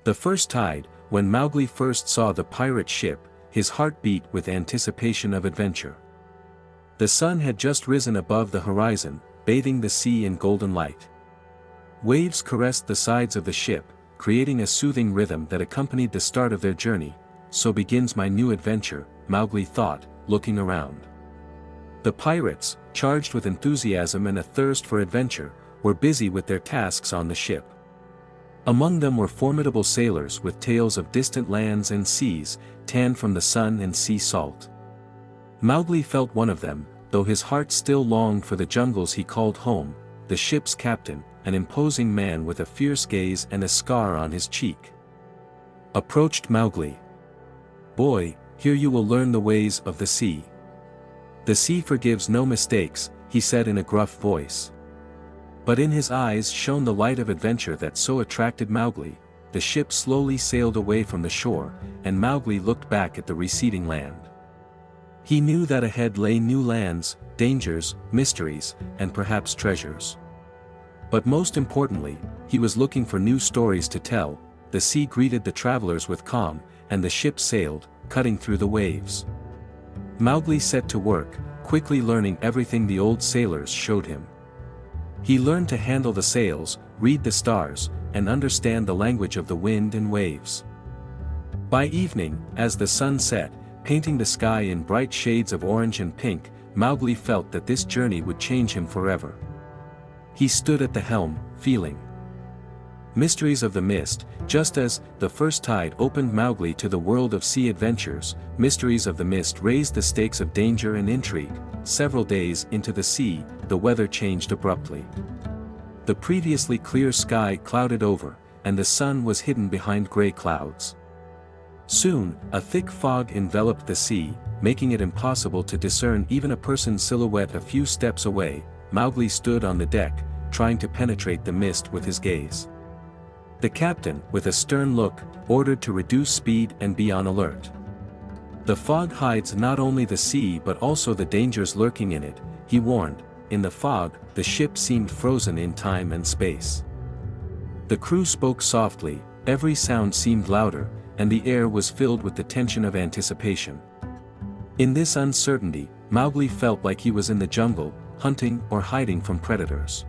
The first tide, when Mowgli first saw the pirate ship, his heart beat with anticipation of adventure. The sun had just risen above the horizon, bathing the sea in golden light. Waves caressed the sides of the ship, creating a soothing rhythm that accompanied the start of their journey. So begins my new adventure, Mowgli thought, looking around. The pirates, charged with enthusiasm and a thirst for adventure, were busy with their tasks on the ship. Among them were formidable sailors with tales of distant lands and seas, tanned from the sun and sea salt. Mowgli felt one of them, though his heart still longed for the jungles he called home. The ship's captain, an imposing man with a fierce gaze and a scar on his cheek, approached Mowgli. "Boy, here you will learn the ways of the sea. The sea forgives no mistakes," he said in a gruff voice. But in his eyes shone the light of adventure that so attracted Mowgli. The ship slowly sailed away from the shore, and Mowgli looked back at the receding land. He knew that ahead lay new lands, dangers, mysteries, and perhaps treasures. But most importantly, he was looking for new stories to tell. The sea greeted the travelers with calm, and the ship sailed, cutting through the waves. Mowgli set to work, quickly learning everything the old sailors showed him. He learned to handle the sails, read the stars, and understand the language of the wind and waves. By evening, as the sun set, painting the sky in bright shades of orange and pink, Mowgli felt that this journey would change him forever. He stood at the helm, feeling mysteries of the mist. Just as the first tide opened Mowgli to the world of sea adventures, mysteries of the mist raised the stakes of danger and intrigue. Several days into the sea, the weather changed abruptly. The previously clear sky clouded over, and the sun was hidden behind gray clouds. Soon, a thick fog enveloped the sea, making it impossible to discern even a person's silhouette a few steps away. Mowgli stood on the deck, trying to penetrate the mist with his gaze. The captain, with a stern look, ordered to reduce speed and be on alert. "The fog hides not only the sea but also the dangers lurking in it," he warned. In the fog, the ship seemed frozen in time and space. The crew spoke softly, every sound seemed louder, and the air was filled with the tension of anticipation. In this uncertainty, Mowgli felt like he was in the jungle, hunting or hiding from predators.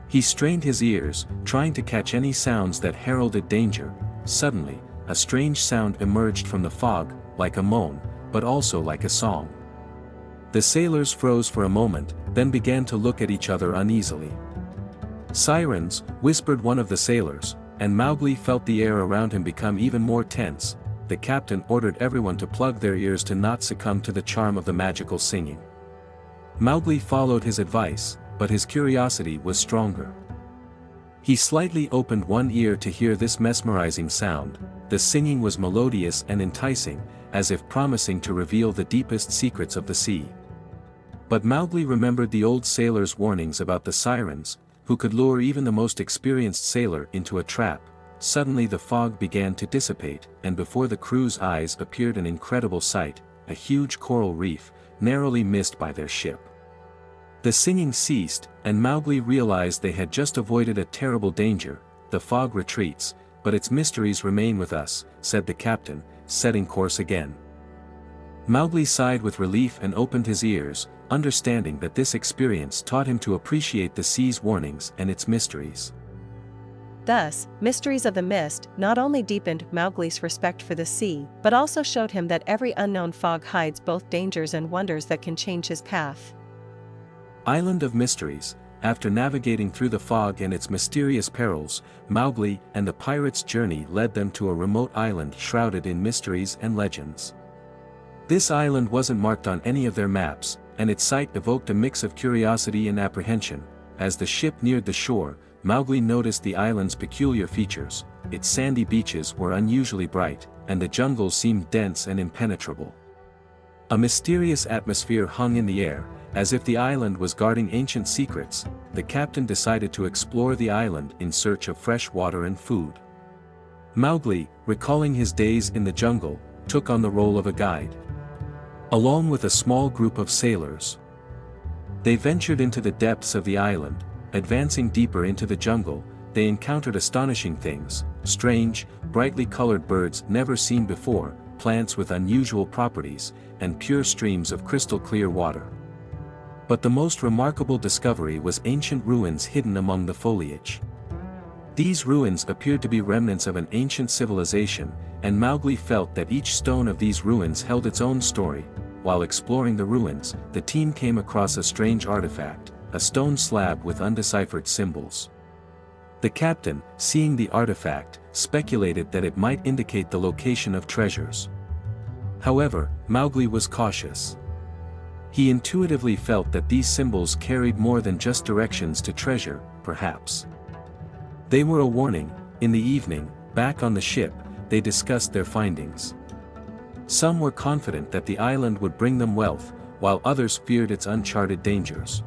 He strained his ears, trying to catch any sounds that heralded danger. Suddenly, a strange sound emerged from the fog, like a moan, but also like a song. The sailors froze for a moment, then began to look at each other uneasily. "Sirens," whispered one of the sailors, and Mowgli felt the air around him become even more tense. The captain ordered everyone to plug their ears to not succumb to the charm of the magical singing. Mowgli followed his advice, but his curiosity was stronger. He slightly opened one ear to hear this mesmerizing sound. The singing was melodious and enticing, as if promising to reveal the deepest secrets of the sea. But Mowgli remembered the old sailor's warnings about the sirens, who could lure even the most experienced sailor into a trap. Suddenly the fog began to dissipate, and before the crew's eyes appeared an incredible sight, a huge coral reef, narrowly missed by their ship. The singing ceased, and Mowgli realized they had just avoided a terrible danger. "The fog retreats, but its mysteries remain with us," said the captain, setting course again. Mowgli sighed with relief and opened his ears, understanding that this experience taught him to appreciate the sea's warnings and its mysteries. Thus, Mysteries of the Mist not only deepened Mowgli's respect for the sea, but also showed him that every unknown fog hides both dangers and wonders that can change his path. Island of Mysteries. After navigating through the fog and its mysterious perils, Mowgli and the pirates' journey led them to a remote island shrouded in mysteries and legends. This island wasn't marked on any of their maps, and its sight evoked a mix of curiosity and apprehension. As the ship neared the shore, Mowgli noticed the island's peculiar features. Its sandy beaches were unusually bright, and the jungle seemed dense and impenetrable. A mysterious atmosphere hung in the air, as if the island was guarding ancient secrets. The captain decided to explore the island in search of fresh water and food. Mowgli, recalling his days in the jungle, took on the role of a guide. Along with a small group of sailors, they ventured into the depths of the island. Advancing deeper into the jungle, they encountered astonishing things: strange, brightly colored birds never seen before, plants with unusual properties, and pure streams of crystal-clear water. But the most remarkable discovery was ancient ruins hidden among the foliage. These ruins appeared to be remnants of an ancient civilization, and Mowgli felt that each stone of these ruins held its own story. While exploring the ruins, the team came across a strange artifact, a stone slab with undeciphered symbols. The captain, seeing the artifact, speculated that it might indicate the location of treasures. However, Mowgli was cautious. He intuitively felt that these symbols carried more than just directions to treasure, perhaps. They were a warning. In the evening, back on the ship, they discussed their findings. Some were confident that the island would bring them wealth, while others feared its uncharted dangers.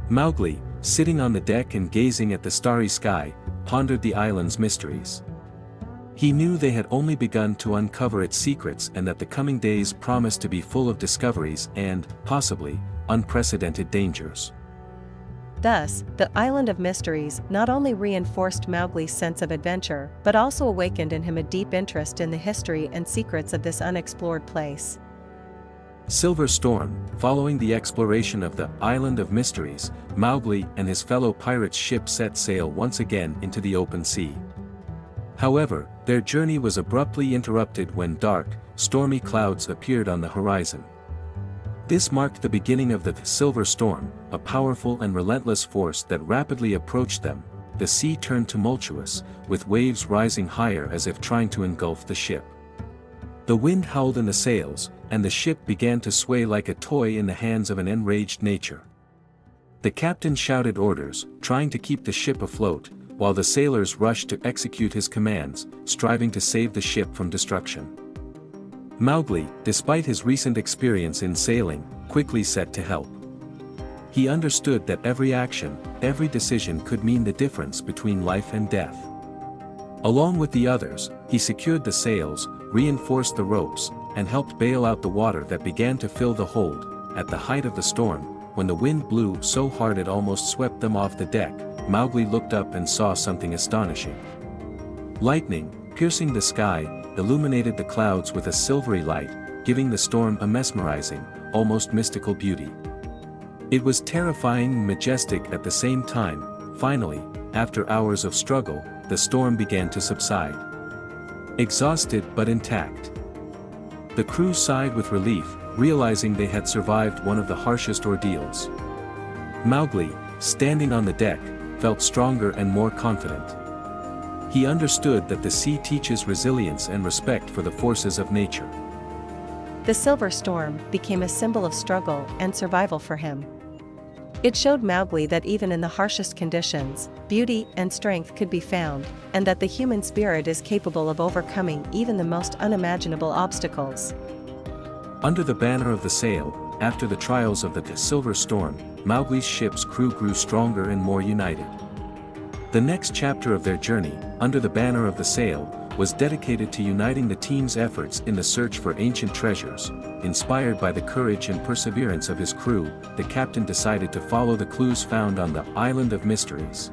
Mowgli, sitting on the deck and gazing at the starry sky, pondered the island's mysteries. He knew they had only begun to uncover its secrets and that the coming days promised to be full of discoveries and, possibly, unprecedented dangers. Thus, the Island of Mysteries not only reinforced Mowgli's sense of adventure but also awakened in him a deep interest in the history and secrets of this unexplored place. Silver Storm. Following the exploration of the Island of Mysteries, Mowgli and his fellow pirates' ship set sail once again into the open sea. However, their journey was abruptly interrupted when dark, stormy clouds appeared on the horizon. This marked the beginning of the Silver Storm, a powerful and relentless force that rapidly approached them. The sea turned tumultuous, with waves rising higher as if trying to engulf the ship. The wind howled in the sails, and the ship began to sway like a toy in the hands of an enraged nature. The captain shouted orders, trying to keep the ship afloat, while the sailors rushed to execute his commands, striving to save the ship from destruction. Mowgli, despite his recent experience in sailing, quickly set to help. He understood that every action, every decision could mean the difference between life and death. Along with the others, he secured the sails, reinforced the ropes, and helped bail out the water that began to fill the hold. At the height of the storm, when the wind blew so hard it almost swept them off the deck, Mowgli looked up and saw something astonishing. Lightning, piercing the sky, illuminated the clouds with a silvery light, giving the storm a mesmerizing, almost mystical beauty. It was terrifying and majestic at the same time. Finally, after hours of struggle, the storm began to subside. Exhausted but intact, the crew sighed with relief, realizing they had survived one of the harshest ordeals. Mowgli, standing on the deck, felt stronger and more confident. He understood that the sea teaches resilience and respect for the forces of nature. The Silver Storm became a symbol of struggle and survival for him. It showed Mowgli that even in the harshest conditions, beauty and strength could be found, and that the human spirit is capable of overcoming even the most unimaginable obstacles. Under the banner of the sail, after the trials of the Silver Storm, Mowgli's ship's crew grew stronger and more united. The next chapter of their journey, under the banner of the sail, was dedicated to uniting the team's efforts in the search for ancient treasures. Inspired by the courage and perseverance of his crew, the captain decided to follow the clues found on the Island of Mysteries.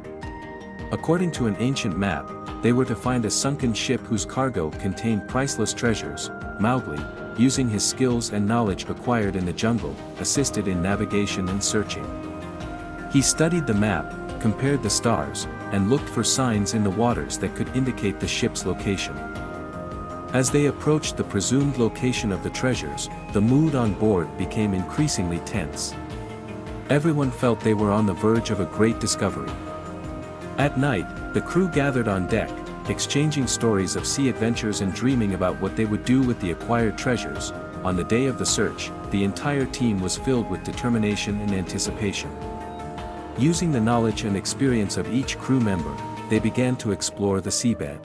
According to an ancient map, they were to find a sunken ship whose cargo contained priceless treasures. Mowgli, using his skills and knowledge acquired in the jungle, assisted in navigation and searching. He studied the map, compared the stars, and looked for signs in the waters that could indicate the ship's location. As they approached the presumed location of the treasures, the mood on board became increasingly tense. Everyone felt they were on the verge of a great discovery. At night, the crew gathered on deck, exchanging stories of sea adventures and dreaming about what they would do with the acquired treasures. On the day of the search, the entire team was filled with determination and anticipation. Using the knowledge and experience of each crew member, they began to explore the seabed.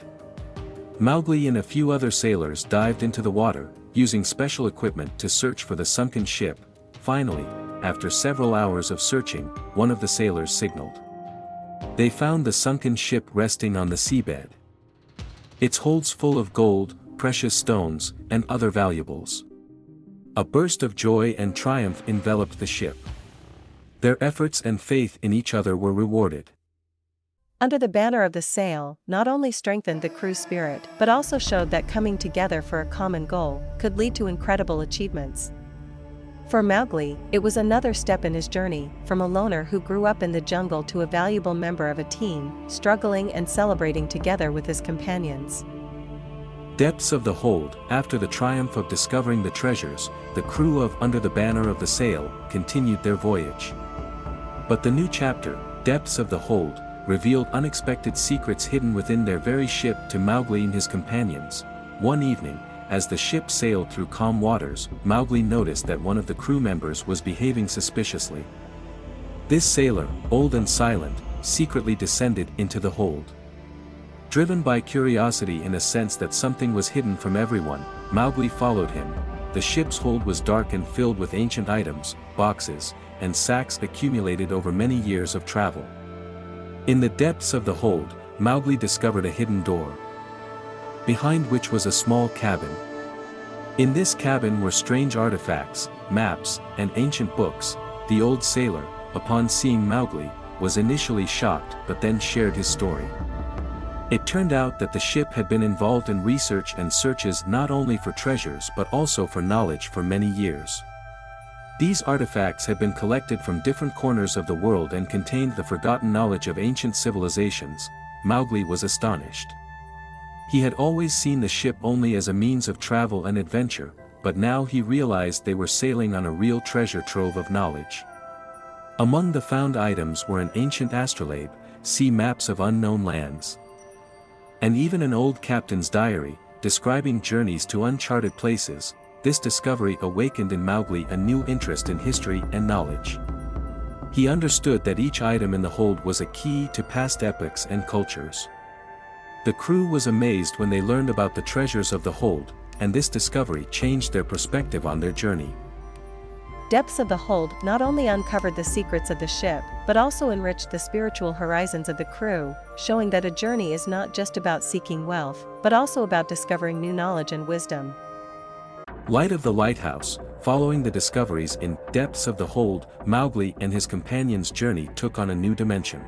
Mowgli and a few other sailors dived into the water, using special equipment to search for the sunken ship. Finally, after several hours of searching, one of the sailors signaled. They found the sunken ship resting on the seabed. Its holds full of gold, precious stones, and other valuables. A burst of joy and triumph enveloped the ship. Their efforts and faith in each other were rewarded. Under the banner of the sail not only strengthened the crew's spirit but also showed that coming together for a common goal could lead to incredible achievements. For Mowgli, it was another step in his journey, from a loner who grew up in the jungle to a valuable member of a team, struggling and celebrating together with his companions. Depths of the hold. After the triumph of discovering the treasures, the crew of Under the Banner of the Sail continued their voyage. But the new chapter, Depths of the Hold, revealed unexpected secrets hidden within their very ship to Mowgli and his companions. One evening, as the ship sailed through calm waters, Mowgli noticed that one of the crew members was behaving suspiciously. This sailor, old and silent, secretly descended into the hold. Driven by curiosity in a sense that something was hidden from everyone, Mowgli followed him. The ship's hold was dark and filled with ancient items, boxes, and sacks accumulated over many years of travel. In the depths of the hold, Mowgli discovered a hidden door, behind which was a small cabin. In this cabin were strange artifacts, maps, and ancient books. The old sailor, upon seeing Mowgli, was initially shocked but then shared his story. It turned out that the ship had been involved in research and searches not only for treasures but also for knowledge for many years. These artifacts had been collected from different corners of the world and contained the forgotten knowledge of ancient civilizations. Mowgli was astonished. He had always seen the ship only as a means of travel and adventure, but now he realized they were sailing on a real treasure trove of knowledge. Among the found items were an ancient astrolabe, sea maps of unknown lands, and even an old captain's diary, describing journeys to uncharted places. This discovery awakened in Mowgli a new interest in history and knowledge. He understood that each item in the hold was a key to past epochs and cultures. The crew was amazed when they learned about the treasures of the hold, and this discovery changed their perspective on their journey. Depths of the Hold not only uncovered the secrets of the ship, but also enriched the spiritual horizons of the crew, showing that a journey is not just about seeking wealth, but also about discovering new knowledge and wisdom. Light of the Lighthouse. Following the discoveries in Depths of the Hold, Mowgli and his companions' journey took on a new dimension.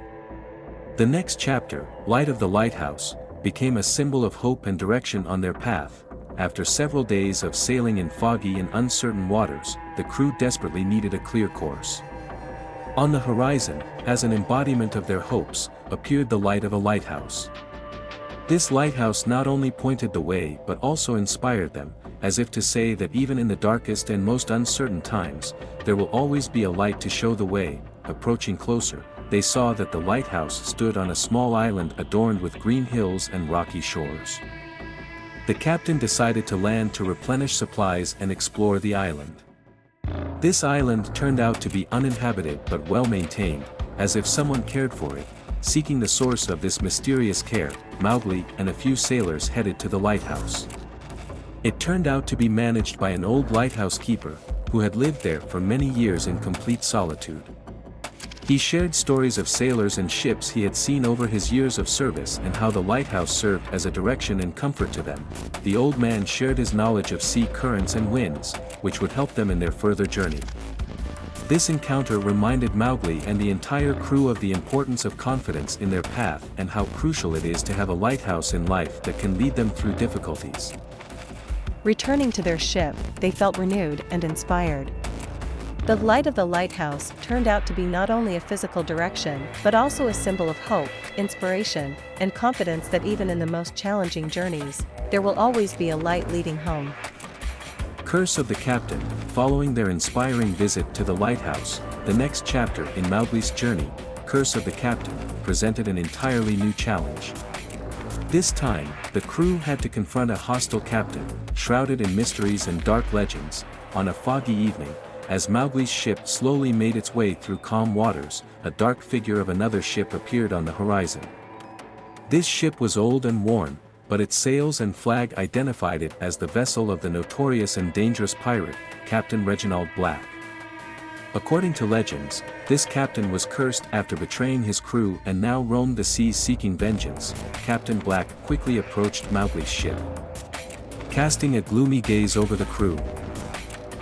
The next chapter, Light of the Lighthouse, became a symbol of hope and direction on their path. After several days of sailing in foggy and uncertain waters, the crew desperately needed a clear course. On the horizon, as an embodiment of their hopes, appeared the light of a lighthouse. This lighthouse not only pointed the way but also inspired them, as if to say that even in the darkest and most uncertain times, there will always be a light to show the way. Approaching closer, they saw that the lighthouse stood on a small island adorned with green hills and rocky shores. The captain decided to land to replenish supplies and explore the island. This island turned out to be uninhabited but well maintained, as if someone cared for it. Seeking the source of this mysterious care, Mowgli and a few sailors headed to the lighthouse. It turned out to be managed by an old lighthouse keeper, who had lived there for many years in complete solitude. He shared stories of sailors and ships he had seen over his years of service and how the lighthouse served as a direction and comfort to them. The old man shared his knowledge of sea currents and winds, which would help them in their further journey. This encounter reminded Mowgli and the entire crew of the importance of confidence in their path and how crucial it is to have a lighthouse in life that can lead them through difficulties. Returning to their ship, they felt renewed and inspired. The light of the lighthouse turned out to be not only a physical direction but also a symbol of hope, inspiration, and confidence that even in the most challenging journeys, there will always be a light leading home. Curse of the Captain. Following their inspiring visit to the lighthouse, the next chapter in Mowgli's journey, Curse of the Captain, presented an entirely new challenge. This time, the crew had to confront a hostile captain, shrouded in mysteries and dark legends. On a foggy evening, as Mowgli's ship slowly made its way through calm waters, a dark figure of another ship appeared on the horizon. This ship was old and worn, but its sails and flag identified it as the vessel of the notorious and dangerous pirate, Captain Reginald Black. According to legends, this captain was cursed after betraying his crew and now roamed the seas seeking vengeance. Captain Black quickly approached Mowgli's ship, casting a gloomy gaze over the crew.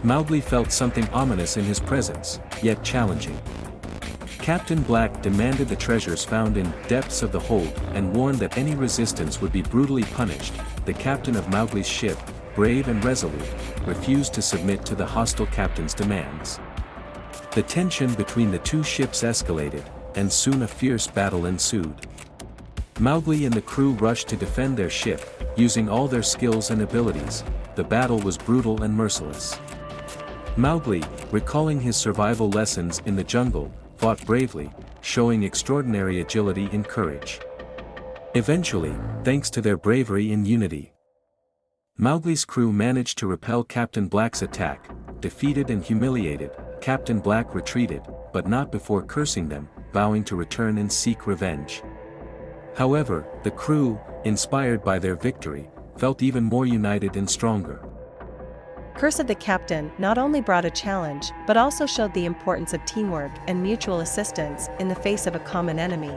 Mowgli felt something ominous in his presence, yet challenging. Captain Black demanded the treasures found in depths of the hold and warned that any resistance would be brutally punished. The captain of Mowgli's ship, brave and resolute, refused to submit to the hostile captain's demands. The tension between the two ships escalated, and soon a fierce battle ensued. Mowgli and the crew rushed to defend their ship, using all their skills and abilities. The battle was brutal and merciless. Mowgli, recalling his survival lessons in the jungle, fought bravely, showing extraordinary agility and courage. Eventually, thanks to their bravery and unity, Mowgli's crew managed to repel Captain Black's attack. Defeated and humiliated, Captain Black retreated, but not before cursing them, vowing to return and seek revenge. However, the crew, inspired by their victory, felt even more united and stronger. Curse of the Captain not only brought a challenge but also showed the importance of teamwork and mutual assistance in the face of a common enemy.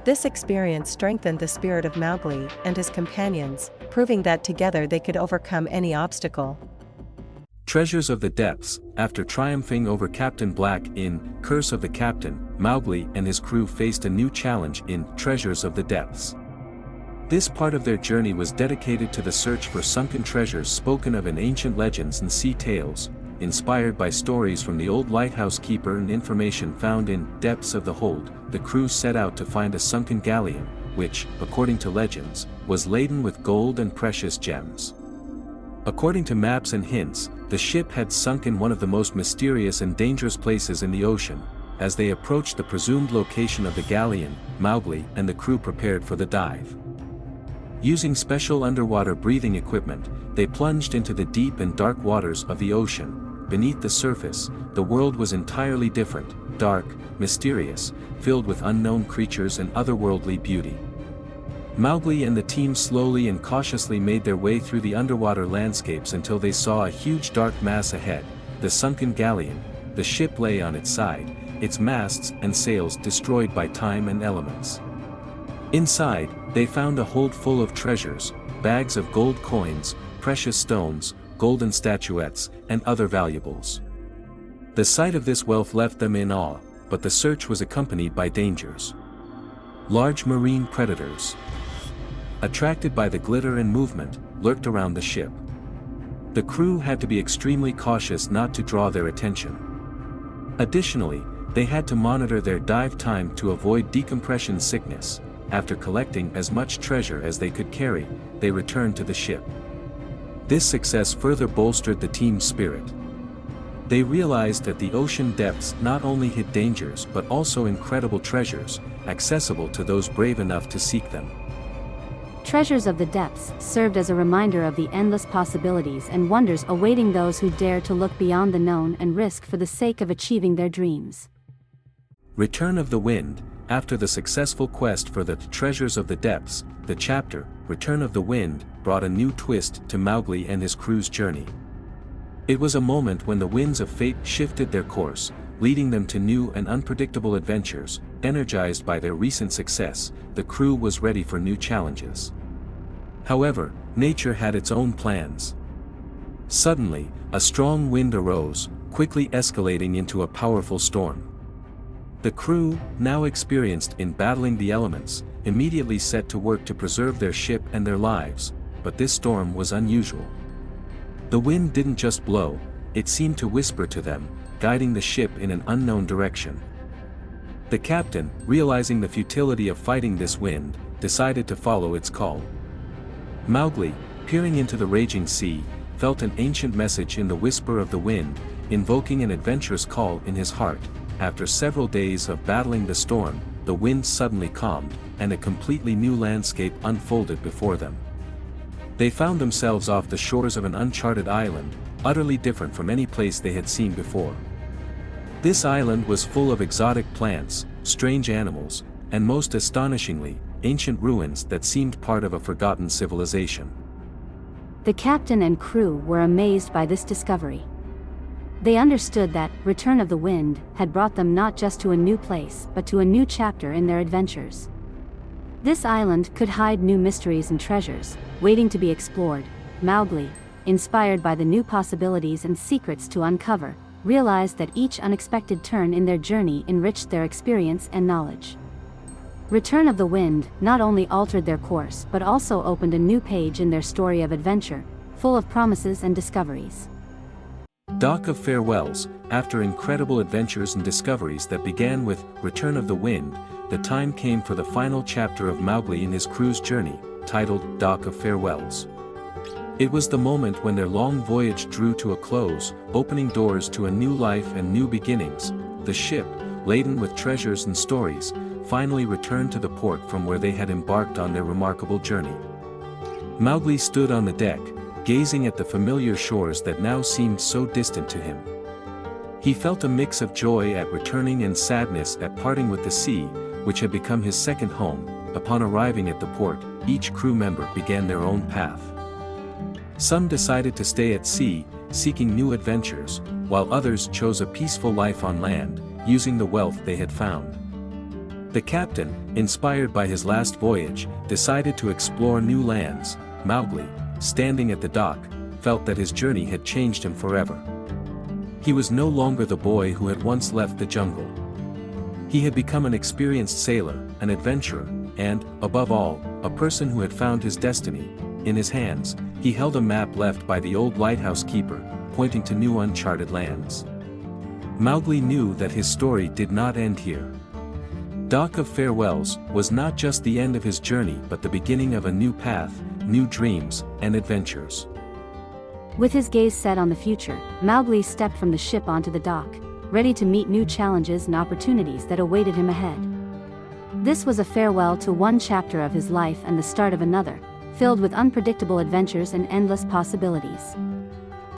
This experience strengthened the spirit of Mowgli and his companions, proving that together they could overcome any obstacle. Treasures of the Depths. After triumphing over Captain Black in Curse of the Captain, Mowgli and his crew faced a new challenge in Treasures of the Depths. This part of their journey was dedicated to the search for sunken treasures spoken of in ancient legends and sea tales. Inspired by stories from the old lighthouse keeper and information found in Depths of the Hold, the crew set out to find a sunken galleon, which, according to legends, was laden with gold and precious gems. According to maps and hints, the ship had sunk in one of the most mysterious and dangerous places in the ocean. As they approached the presumed location of the galleon, Mowgli and the crew prepared for the dive. Using special underwater breathing equipment, they plunged into the deep and dark waters of the ocean. Beneath the surface, the world was entirely different, dark, mysterious, filled with unknown creatures and otherworldly beauty. Mowgli and the team slowly and cautiously made their way through the underwater landscapes until they saw a huge dark mass ahead, the sunken galleon. The ship lay on its side, its masts and sails destroyed by time and elements. Inside, they found a hold full of treasures, bags of gold coins, precious stones, golden statuettes, and other valuables. The sight of this wealth left them in awe, but the search was accompanied by dangers. Large marine predators, attracted by the glitter and movement, lurked around the ship. The crew had to be extremely cautious not to draw their attention. Additionally, they had to monitor their dive time to avoid decompression sickness. After collecting as much treasure as they could carry, they returned to the ship. This success further bolstered the team's spirit. They realized that the ocean depths not only hid dangers but also incredible treasures, accessible to those brave enough to seek them. Treasures of the Depths served as a reminder of the endless possibilities and wonders awaiting those who dare to look beyond the known and risk for the sake of achieving their dreams. Return of the Wind. After the successful quest for the treasures of the depths, the chapter, Return of the Wind, brought a new twist to Mowgli and his crew's journey. It was a moment when the winds of fate shifted their course, leading them to new and unpredictable adventures. Energized by their recent success, the crew was ready for new challenges. However, nature had its own plans. Suddenly, a strong wind arose, quickly escalating into a powerful storm. The crew, now experienced in battling the elements, immediately set to work to preserve their ship and their lives, but this storm was unusual. The wind didn't just blow, it seemed to whisper to them, guiding the ship in an unknown direction. The captain, realizing the futility of fighting this wind, decided to follow its call. Mowgli, peering into the raging sea, felt an ancient message in the whisper of the wind, invoking an adventurous call in his heart. After several days of battling the storm, the wind suddenly calmed, and a completely new landscape unfolded before them. They found themselves off the shores of an uncharted island, utterly different from any place they had seen before. This island was full of exotic plants, strange animals, and most astonishingly, ancient ruins that seemed part of a forgotten civilization. The captain and crew were amazed by this discovery. They understood that Return of the Wind had brought them not just to a new place but to a new chapter in their adventures. This island could hide new mysteries and treasures, waiting to be explored. Mowgli, inspired by the new possibilities and secrets to uncover, realized that each unexpected turn in their journey enriched their experience and knowledge. Return of the Wind not only altered their course but also opened a new page in their story of adventure, full of promises and discoveries. Dock of Farewells. After incredible adventures and discoveries that began with Return of the Wind, the time came for the final chapter of Mowgli in his cruise journey, titled Dock of Farewells. It was the moment when their long voyage drew to a close, opening doors to a new life and new beginnings. The ship, laden with treasures and stories, finally returned to the port from where they had embarked on their remarkable journey. Mowgli stood on the deck, gazing at the familiar shores that now seemed so distant to him. He felt a mix of joy at returning and sadness at parting with the sea, which had become his second home. Upon arriving at the port, each crew member began their own path. Some decided to stay at sea, seeking new adventures, while others chose a peaceful life on land, using the wealth they had found. The captain, inspired by his last voyage, decided to explore new lands. Mowgli, standing at the dock, felt that his journey had changed him forever. He was no longer the boy who had once left the jungle. He had become an experienced sailor, an adventurer, and, above all, a person who had found his destiny. In his hands, he held a map left by the old lighthouse keeper, pointing to new uncharted lands. Mowgli knew that his story did not end here. Dock of Farewells was not just the end of his journey but the beginning of a new path, new dreams, and adventures. With his gaze set on the future, Mowgli stepped from the ship onto the dock, ready to meet new challenges and opportunities that awaited him ahead. This was a farewell to one chapter of his life and the start of another, filled with unpredictable adventures and endless possibilities.